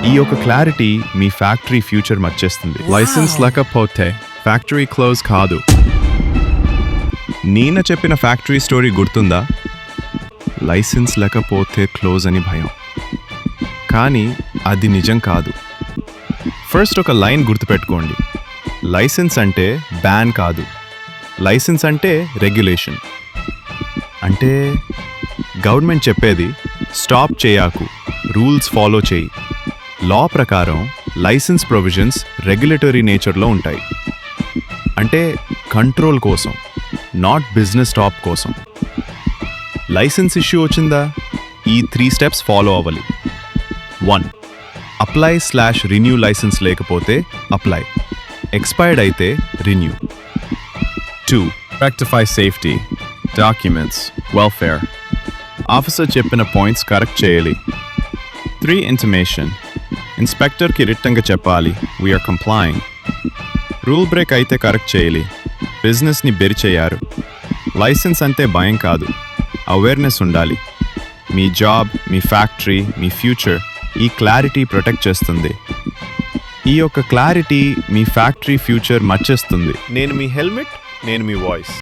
ఈ యొక్క క్లారిటీ మీ factory future మర్చేస్తుంది. Licence లేకపోతే ఫ్యాక్టరీ క్లోజ్ కాదు. నేను చెప్పిన ఫ్యాక్టరీ స్టోరీ గుర్తుందా? లైసెన్స్ లేకపోతే క్లోజ్ అని భయం, కానీ అది నిజం కాదు. ఫస్ట్ ఒక లైన్ గుర్తుపెట్టుకోండి. లైసెన్స్ అంటే బ్యాన్ కాదు, లైసెన్స్ అంటే రెగ్యులేషన్. అంటే గవర్నమెంట్ చెప్పేది స్టాప్ చేయకు, రూల్స్ ఫాలో చేయి. లా ప్రకారం లైసెన్స్ ప్రొవిజన్స్ రెగ్యులేటరీ నేచర్లో ఉంటాయి. అంటే కంట్రోల్ కోసం, నాట్ బిజినెస్ స్టాప్ కోసం. లైసెన్స్ ఇష్యూ వచ్చిందా? ఈ 3 స్టెప్స్ ఫాలో అవ్వాలి. 1. అప్లై/రిన్యూ లైసెన్స్ లేకపోతే అప్లై, ఎక్స్పైర్డ్ అయితే renew. 2. Rectify safety, documents, welfare. Officer చెప్పిన పాయింట్స్ కరెక్ట్ చేయాలి. 3. ఇంటిమేషన్, ఇన్స్పెక్టర్కి రిటర్న్గా చెప్పాలి వీఆర్ కంప్లైయింగ్. రూల్ బ్రేక్ అయితే కరెక్ట్ చేయాలి, బిజినెస్ని బెరిచేయారు. లైసెన్స్ అంటే భయం కాదు, అవేర్నెస్ ఉండాలి. మీ జాబ్, మీ ఫ్యాక్టరీ, మీ ఫ్యూచర్ ఈ క్లారిటీ ప్రొటెక్ట్ చేస్తుంది. ఈ యొక్క క్లారిటీ మీ ఫ్యాక్టరీ ఫ్యూచర్ మర్చేస్తుంది. నేను మీ హెల్మెట్, నేను మీ వాయిస్.